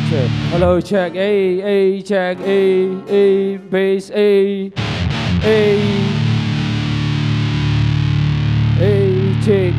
Check. Hello, check. A, check. A, bass. A, check.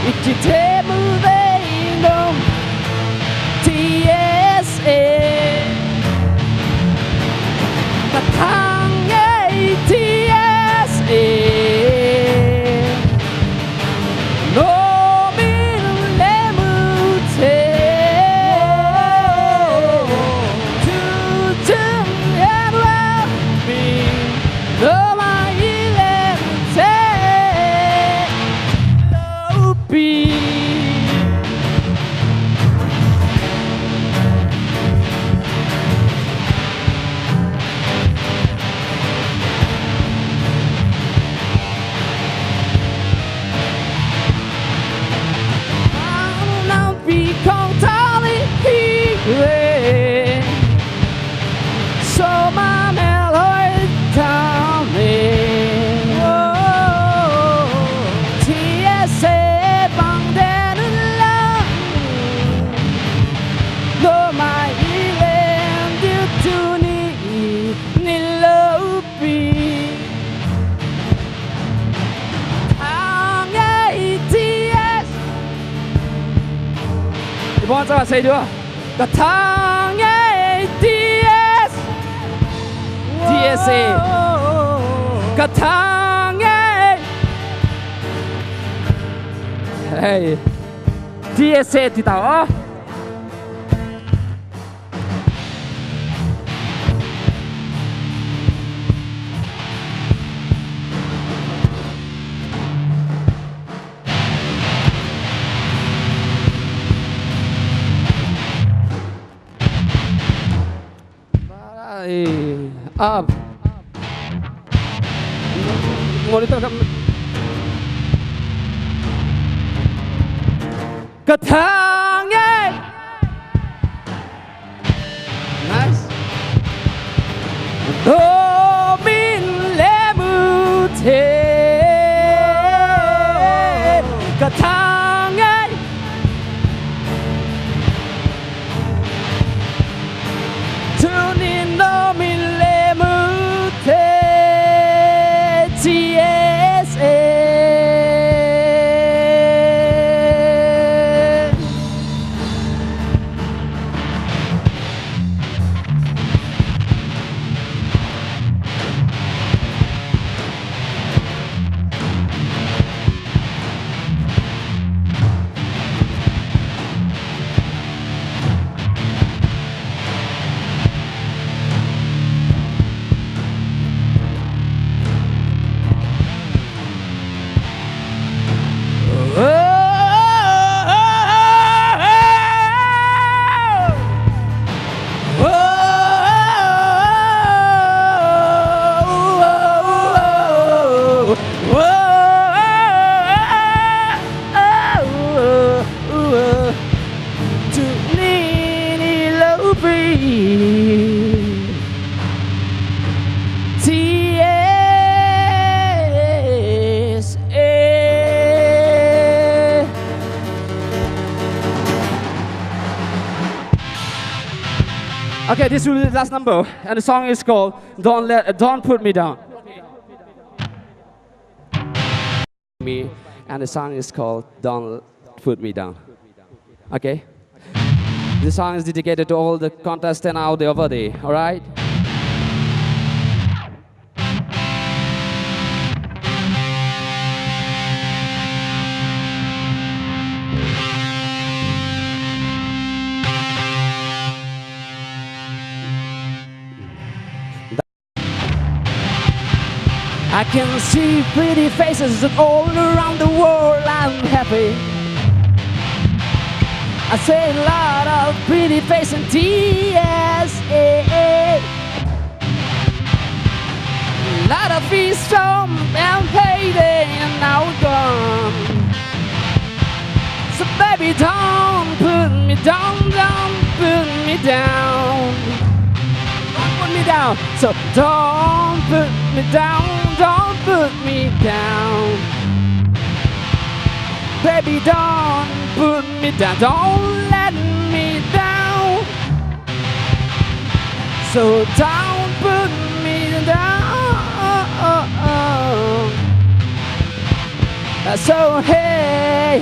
Ichi temudeino TSA Katange TSA No min lemute Tutun and me No my lemute Loopy So my melody down TSA bang den lang Lo my ilen du tu ni lopi Ang ATS 이번 자 say nữa cả thang ATS TSA cả thang hey TSA thì tao á up monitor kami Katange nice No min lemute Katange Tunin no min lemute TSA Okay, this will be the last number, and the song is called "Don't Put Me Down." Me, and the song is called "Don't Put Me Down." Okay, this song is dedicated to all the contestants out there over there. All right. I can see pretty faces all around the world. I'm happy. I say a lot of pretty faces in TSA. A lot of fees from and payday and now gone. So baby, don't put me down, don't put me down. Don't put me down. So don't put me down, don't put me down. Baby, don't put me down, don't let me down. So don't put me down. So hey,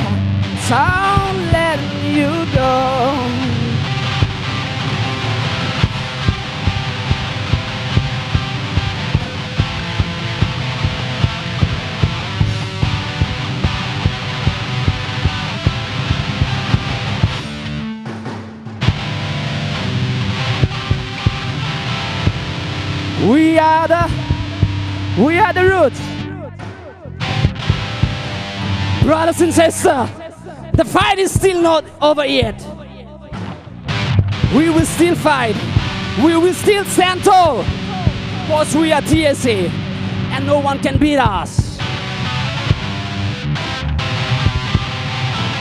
don't let you go. We are the roots. Brothers and sisters, the fight is still not over yet. We will still fight. We will still stand tall. Because we are TSA and no one can beat us.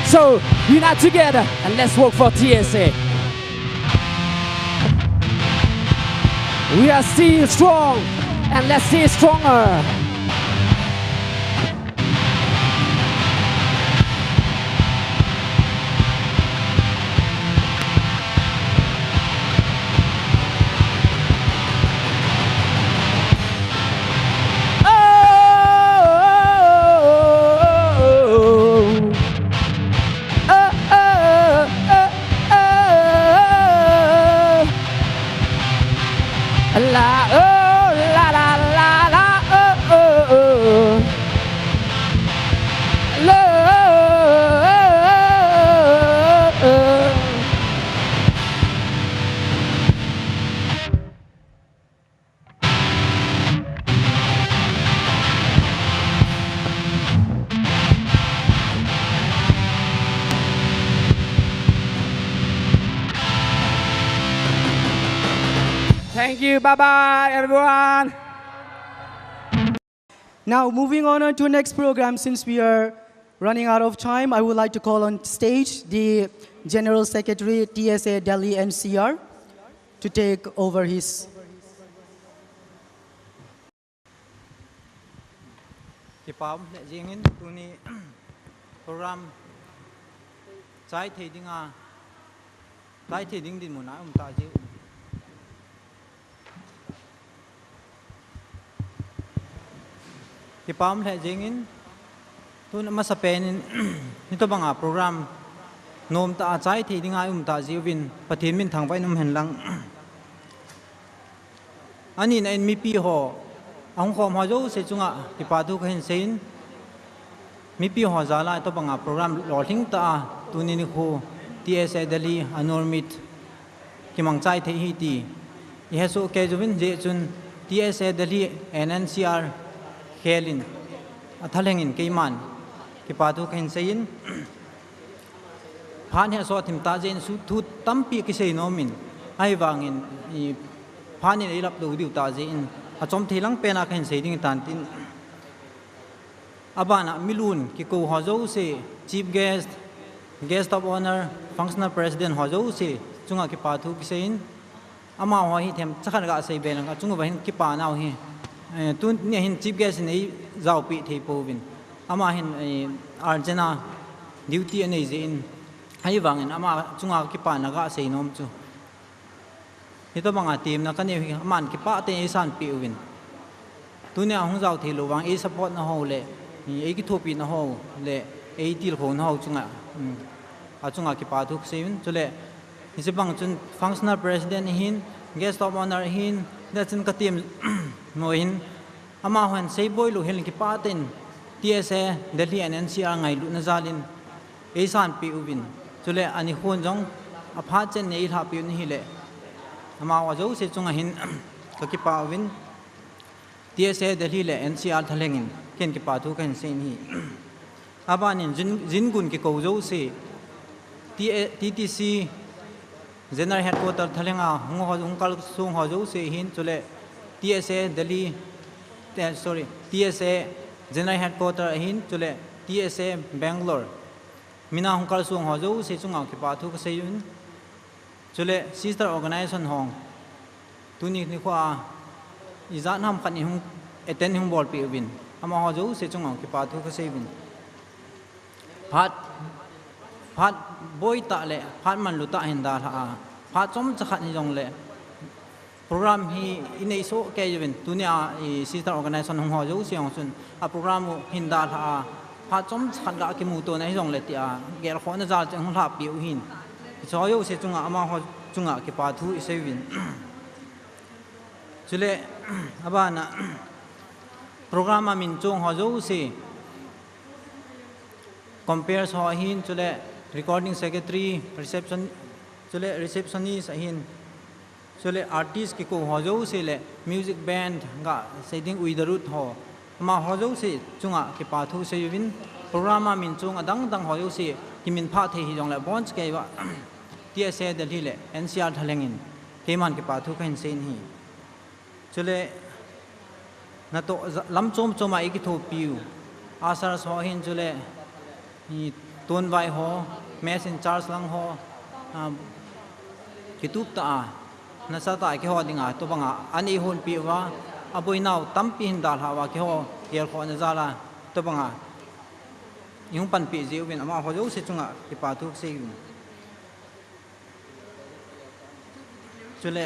So unite together and let's work for TSA. We are still strong and let's stay stronger. Thank you. Bye-bye, everyone. Now, moving on to the next program, since we are running out of time, I would like to call on stage the General Secretary, TSA Delhi NCR, to take over his. Kipam jingin tuni program sai thi dinga tai thi ding din muna ta ji Kipam jingin tun ma sapen ni to banga program nom ta sai thi dinga ta ji win pathin min thang pai num hen lang ani na en mi pi ho ông khom ho jo se chunga ti pa tu khen sein mi pi ho za la to banga program lo thing ta tu ni khu TSA Delhi anormit ki mang chai the hi ti i ha so ke juvin je chun TSA Delhi NNCR khelin athalengin ke man ki pa tu khen sein phan ha so thim ta jen su thu tampi ki sei no min ai wangin i phan ni lap do diu ta jen achom thilang pena khen sei ding tan tin abana milun ki ko hozo se chief guest of honor functional president hozo se chunga ki pa thu ki sein ama ho hi them chakhan ga sei ben ga chunga hin ki pa naw hi tun ne hin chief guest nei zau pi thei po win ama hin arjana duty nei je in ai wangin ama chunga ki pa na ga sei nom chu ito mga team na kani man ki pa te isan pi win tunia hong zau thelo wang e support na ho le e ki thopi na ho le e til ho na ho chunga a chunga ki pa thuk sein chule ise bang chun functional president hin guest of honor hin da chun ka team no hin ama hon sei boy lu hel ki pa ten TSA Delhi NNCR ngai lu na zalin e san pi win chule ani hon jong a pha chen nei tha pi ni hi le ama wa zo se chunga hin ka ki pa win TSA เดลีและ NCR ทะเลงินเขียนกิปาทุกันเซนฮีอาบานินจินกุนกิโกโจเซ TTC General Headquarter ทะเลงาหงหงกัลซุงหอโจเซหินจุเล TSA เดลีsorry TSA General Headquarter หินจุเล TSA Bangalore มินาหงกัลซุงหอโจเซจุงเอากิปาทุกเซยุนจุเล Sister Organization หงตุนินิควาอีจานห้ามขันหงattend หงบอลปีวินอามาหอโจเซจุงเอากิปาทุกเซวินพัดบอยตะเละพัดมันลุตะเห็นดาท่าพัดจอมจะขัดนิยงเละโปรแกรมฮีอินเอโซแกยูวินตัวเนี้ยซิสเตอร์ออร์แกไนซ์ของหอจูเสียงสุนโปรแกรมเห็นดาท่าพัดจอมขัดกะกิมูตัวในยงเละที่เกลขอนะจ๊ะจังหลับปิวหินชอยเสียจุงอามาหอจุงอากิปาทูอิเซวินจุเลอาบานะโปรแกรมมินจงหอจูเสียcompare หอหินจุเลrecording secretary reception จุเล receptionist หินจุเล artist กิโกหอโจเสเล music band กะเสดิงอุยดรุดหอมาหอโจเสจุงะกิปาทุเสยวินโปรแกรมมินจุงอดังหอโจเสกิมินพาเทหิจงเลบอนส์เกวะ TSA เดลีเล NCR ทะเลงินเกมันกิปาทุกันเซนฮีจุเลนาโตลำจมจมาอีกิโทปิวอาสาสหอหินจุเลตุนไวหอแมสเซนจาร์สลังหอกิตุบตานาซาตาเกี่ยวดิงาตัวบังอันนี้หุ่นปีว่าอบุยนาวตั้มปีหินดาลหาว่าเกี่ยวเกี่ยวขอนาซาลาตัวบังยุงปันปีเจียวเป็นอามาเขาจะอุสิจุงะที่ป่าทุกสิ่งจุเล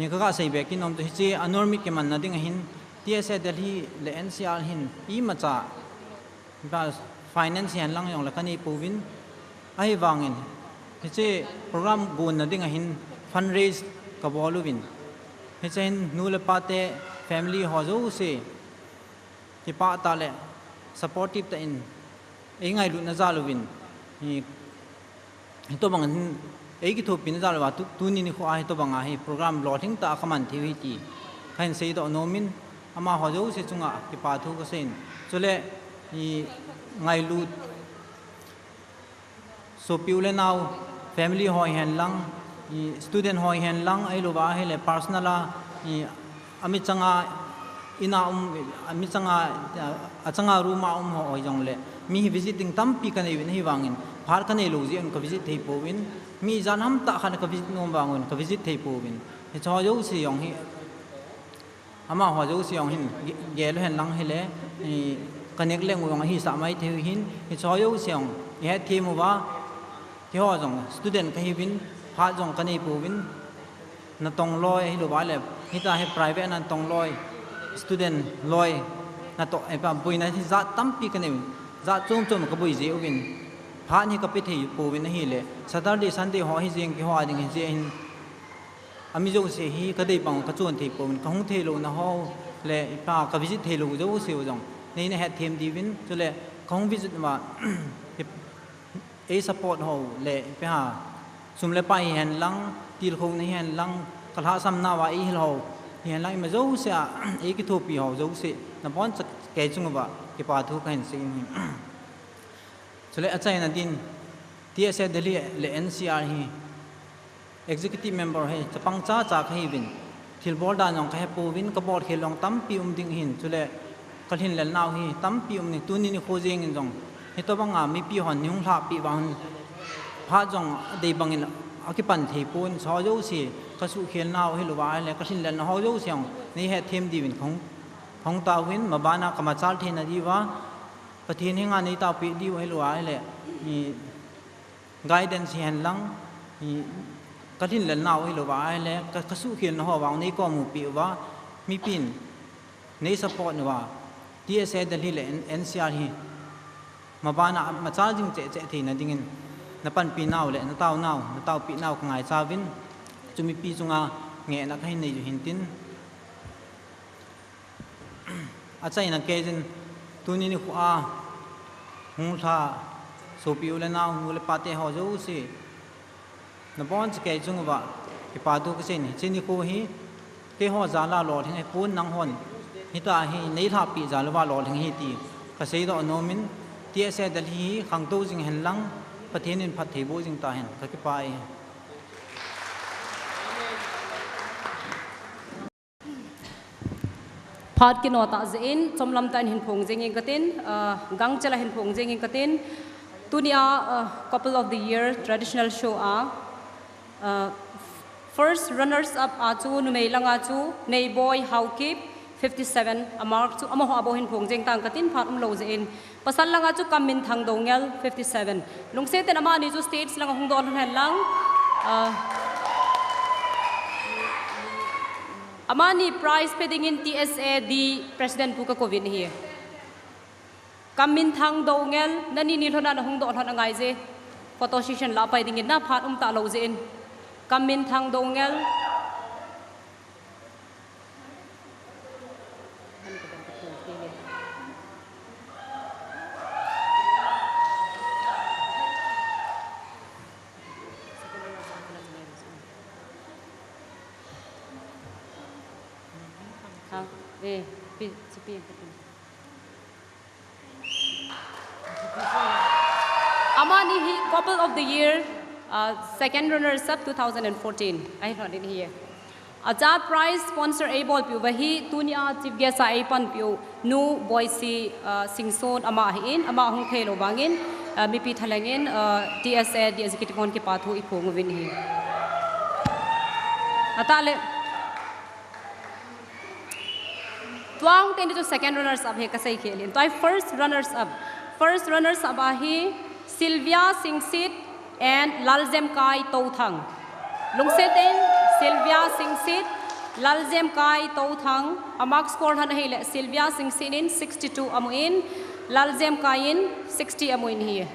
ยังก็ใส่เบกินนมตัวที่อันนอร์มิกมันนั่นดิ่งหินที่เอสเดลีเลนซีอาร์หินอีมาจ่าแบบ finance เห็นลังอย่างละกันนี่ปูวินไอ้วางเงินที่โปรแกรมกูนนั่นหิน fundraise กับบอลลูวินที่เห็นนูเลปาเต้ family หอจูเซ่ที่ป้าตาเล่ supportive แต่อินเองไงลุนจ้าลูวินนี่ตัวบางอันเองกิทุบปินจ้าลูว่าตุนี่นี่ขวาให้ตัวบางให้โปรแกรมหลอดทิ้งตาขมันทีวีตีใครเสียดอกโนมินอามาหอจูเซ่จุงอ่ะที่ป้าทุกเส้นจุเลนี่ไงลูดโซปิวเลนาว family หอยเห็นลัง student หอยเห็นลังไอ้ลูกว่าให้เลย personal อามิจังอินาอามิจังอาจังรูมาหอยจังเลยมี visiting ตั้มปีกันเองให้วางเงินพาร์กันเองลูกจีนก็ visit ให้ปูวินมีจานน้ำตาขันก็ visit น้องวางเงินก็ visit ให้ปูวินที่ชอบยูสิยองให้อามาหัวยูสิยองหินเกลเห็นลังให้เลยกันเอกเลี้ยงวงหิสามัยเทวินที่ชอยอยู่เสียงเฮ็ดทีมว่าที่ห้อจง student ก็ให้วินพาจงกันให้ปูวินนั่นตรงลอยให้ดูว่าเลยที่ตาให้ private นั่นตรงลอย student ลอยนั่นตกไอ้ป่ะบุยนั่นที่จัดตั้มปีกันเองจัดจมก็บุยเจียววินพานี่ก็ไปที่ปูวินให้เลย Saturday Sunday ห่อให้เจียงกี่ห่อดิ่งให้เจียงอามิจงเสียฮีก็ได้บังก็จวนที่ปูวินก็ห้องเทโลนะห่อเลยป่ะก็วิจิตเทโลจะว่าเสียวจงนี่เนี่ยทีมดีวินจุเลยของวิจิตว่าเอสปอร์ตเขาเลยไปหาสมเลยไปเห็นลังตีลคงในเห็นลังกระทะซ้ำหน้าว่าอีเขาเห็นลังมาเจ้าเสียเอกิทูปีเขาเจ้าเสียนับวันจะแก่จุงว่าเก็บปาทุกข์เห็นสิ่งนี้จุเลยอาจารย์นั่นดินที่เอสเดลีเลนซีอาร์ฮี executive member ให้จะปังจ้าจากให้วินทิลบอลดานยองให้ปูวินกบอลเขลองตั้มปีดิ่งหินจุเลยก็เห็นแล้วน่าฮีตั้มปีนี่ตัวนี้นี่โคจิงจงเฮตัวบางมีปีหันยุ่งหลับปีบางพระจงได้บางอินอากิปันเทปูนชอโยสีก็สุเขียนน่าให้รู้ว่าอะไรก็เห็นแล้วน่าโยสีนี่เหตุเทมดีวินของตาวินมาบ้านนักมาจัลเทนดีว่าประเทศนี้งานนี้ตาปีดีให้รู้ว่าอะไรนี่ guidance เห็นลังนี่ก็เห็นแล้วน่าให้รู้ว่าอะไรก็สุเขียนหัววางนี้ก็มูปีว่ามีปีนในสปอร์ตว่า TSA เดลีเล NCR ฮีมาบ้านมาจ้าจริงเจ๊ทีนั่นจริงนับปันปีน่าวเลยนับเต้าน่าวนับเต้าปีน่าวของไอ้ชาวินจะมีปีจงอาเงี้ยนักให้ในอยู่หินตินอาจารย์นักเกจินตัวนี้นี่ขวาหูท่าโซปิวเลยน่าวหูเลยปาเตะหัวจูสินับวันจะเกจงว่าที่ปาตุกเส้นเส้นนี่คู่ฮีเกี่ยวหัวจานลาหลอดให้ปูนนังหอน hita hi nei tha pi jalwa lo thing hi ti ka sei do nomin TSA-D hi khang to jing hen lang pathin in phat thei bo jing ta hen ka ki pai Part kinota zain somlam tan hin phong jeng katin gang chala hin phong jeng katin tunia couple of the year traditional show first runners up chu numei langa chu nei boy how keep 57 amark chu amo abo hin phong jeng tang katin phat lo zain pasal langa chu kamin thang dongel 57 lungse ten ama ni chu states langa hung don hen lang Amani prize pending in TSA-D President Puka Covid here. Kamin thang dongel nani nilhona na hung don ngai je photo session la pai ding na phat ta lo je in kamin thang dongel Amani he couple of the year second runners up 2014 I not in here Aja prize sponsor able pu wahi tunia chief guest ai pan pu nu boise singson ama hin ama hong thelo bangin mipi thalangin TSA-D executive on ki pathu ipong win hi atale Tuang ten to second runners up he kasai khelin to first runners up ahi Sylvia Singsit and Laljem Kai Touthang lungseten Sylvia Singsit Laljem Kai Touthang amak score han hele Sylvia Singsit in 62 amuin Laljem Kai in 60 amuin here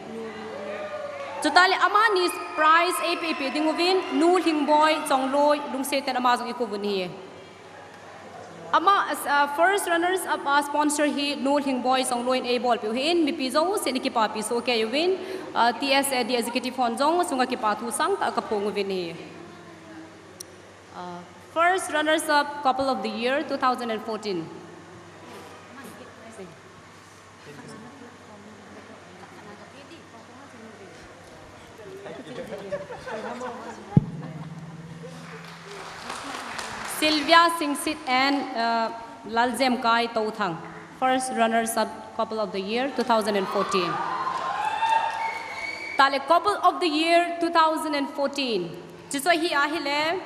Totally amani prize APP dinguvin nu hingboy chongloi lungseten ama jong ikubun here Ama first runners up sponsor he no hing boy song loin a ball pu hin mi pizo se ni ki pa pi so ke win TSA-D executive fon jong sunga ki pa thu sang ta ka pong win hi first runners up couple of the year 2014 Sylvia Singsit and Laljem Kai Touthang, first runners-up couple of the year 2014. Tale couple of the year 2014. Jiso hi ahile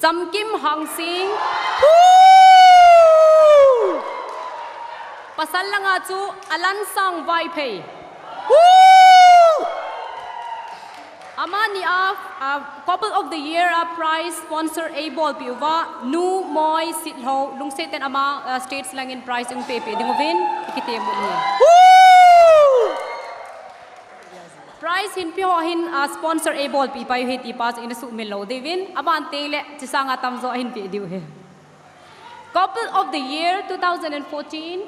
Chamkim Hang Sing. Pasal langa chu Alan Sang Vai Pei. Amani couple of the year prize sponsor able piwa nu moi sitho lungseten ama states lang in prize yung pepe dingovin ikitemo ni prize hin pi ho hin sponsor able pi pa hit ipas in su melo devin aman tele chisanga tamzo hin pi diu he couple of the year 2014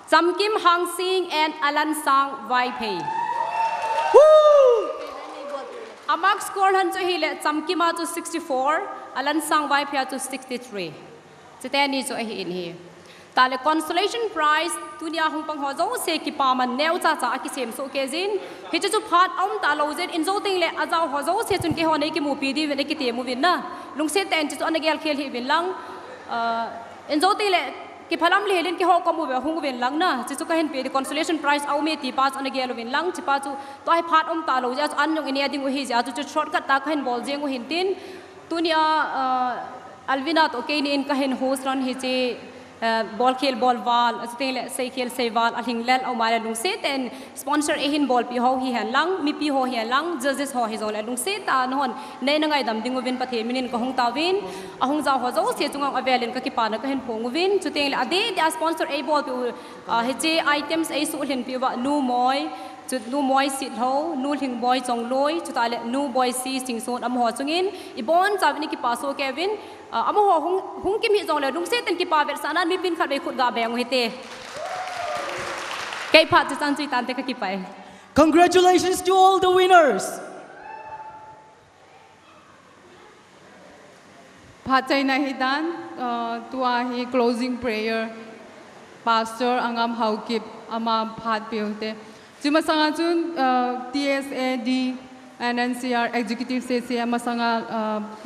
Samkim Hang Sing and Alan Sang Vai Pei Amak score han cho hile Chamkima to 64 Alan Sang Vai Pei to 63 Chitani cho hi in hi Tale consolation prize tunia hung pang ho zo se ki pa man neu cha cha ki sem so ke jin hi chu phat om ta lo jen in zo ting le azaw ho zo se chun ke ho nei ki mu pi di ve ki te mu win na lung se ten chu an gel khel hi win lang in zo ting le ki phalam le helin ki ho ko mu be hung win lang na chu ka hen pe the consolation prize au me ti pas an gel win lang chi pa chu to ai phat om ta lo ja an yong in ya ding hi ja chu shortcut ta khen bol jeng hin tin tunia Alvina to ke ni in ka hen host ran hi che ball khel ball wal astel sei khel sei wal aling lel au mare lung se ten sponsor ehin ball pi ho hi han lang mi pi ho hi lang judges ho hi zol lung se ta non nei na ngai dam ding win pathe minin ko hong ta win ahong za ho zo se chungang avelin ka ki pa na ka hen phong win chuteng le ade dia sponsor e ball pi he che items e su len pi wa nu moi chut nu moi sit ho nu hing boy chong loi chutale nu boy si sing son am ho chungin ibon chawini ki pa so kevin amo ho hung kim hi zong le lung se ten ki pa ber sanan mi pin khat be khut ga beng hite kai phat chu chan chui tan te ka ki pai Congratulations to all the winners. พัดใจในฮิดันตัวฮี closing prayer pastor อังามเฮากิบอามาพัดเปียวเตจุมาสังจุนTSA-D NNCR executive session มาสัง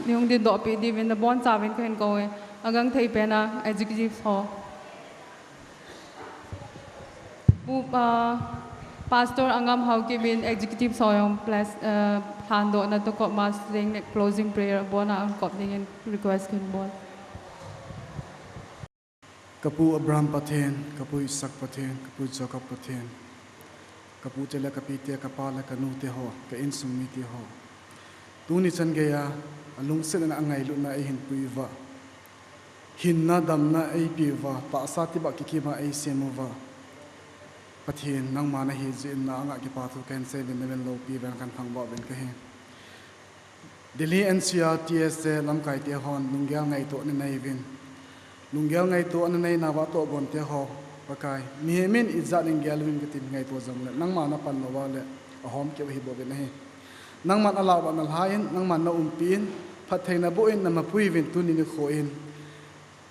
นิยงดินดอปีดีวินบอนจาวินก็เห็นก็เออังไทยเป็นนะ executive hall ปูpastor อังามเฮากิบิน executive hall ยอง plus ฮันโดนัตุกมาสเริง closing prayer บอนะอังกอดนิ่ง request ขึ้นบอนKapu Abraham Pathen, Kapu Isak Pathen, Kapu Jacob Pathen, Kapu Tela Kapite Kapala Kanute Ho, Ka Insum Miti Ho. Tuni Chan Gaya, Alung Sen na Angai Luna Ehin Puiva. Hinna Damna A Piva, Pasati Bakikima A Semova. Pathen, Nang Mana Hizin na Anga Kipatu can say the Neven Low Piva and Kan Pang Bob and Kahin. Delhi NCR TSA Lamkai Tehon, Nungal Naito and Navin. Lunggel ngai to ananay nawa to bon te ho pakai mihemin izat linggel win kitin ngai to zamle nang mana pan no wale ahom ke hi bo ben he nang man alaw ban alhain nang man na umpin phathai na bo in na mapui vin tu ni kho in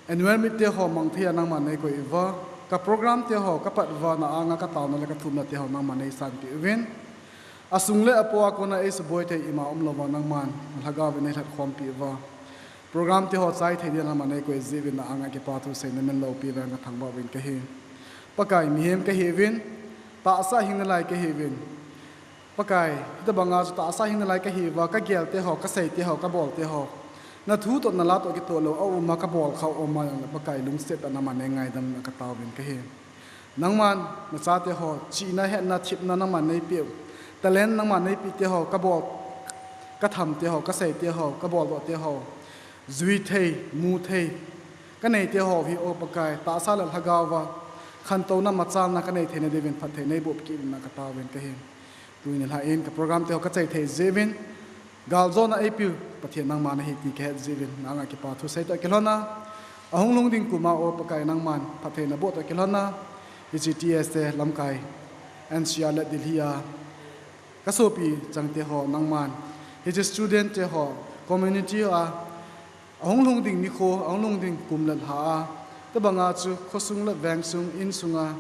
annual mit te ho mang thia nang man nei ko iwa ka program te ho ka pat wa na anga ka taw na le ka thum na te ho nang man nei san ti win asungle apo ko na is boy te ima lo wa nang man lhaga vin nei that khom pi wa program te ho chai thei na mane ko zivin na anga ke patu sei na men lo pi na thangba win ka he pakai mihem ka hevin ta sa hing lai ka hevin pakai ta banga ta sa hing lai ka hewa ka gel te ho ka sei te ho ka bol te ho na thu to na la to ki to lo au ma ka bol khau o ma pakai lung set na mane ngai dam na ka taw win ka he nang man na cha te ho chi na he na thip na man nei pi talent nang man nei pi te ho ka bol ka tham te ho ka sei te ho ka bol te ho zui thei mu thei ka nei te ho hi o pakai ta sa la hagawa khan to na machal na ka nei thene devin phat thei nei bop ki na ka ta wen ka hin tuin la in ka program te ho ka chai thei zevin gal zona ap pathian nang man hi ti ka zevin na nga ki pa thu sai ta kelona ahung lung ding kuma o pakai nang man phat thei na bo ta kelona hgts te lamkai ncr la dilhia ka sopi chang te ho nang man his student te ho community a ahong long ding ni kho ahong long ding kum la ha ta banga chu khosung la wang sung in sunga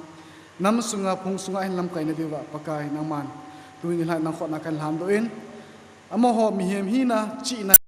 nam sunga phung sunga in lam kai na dewa pakai nang man tuin la nang khot na kan lam do in amo ho mi hem hi na chi na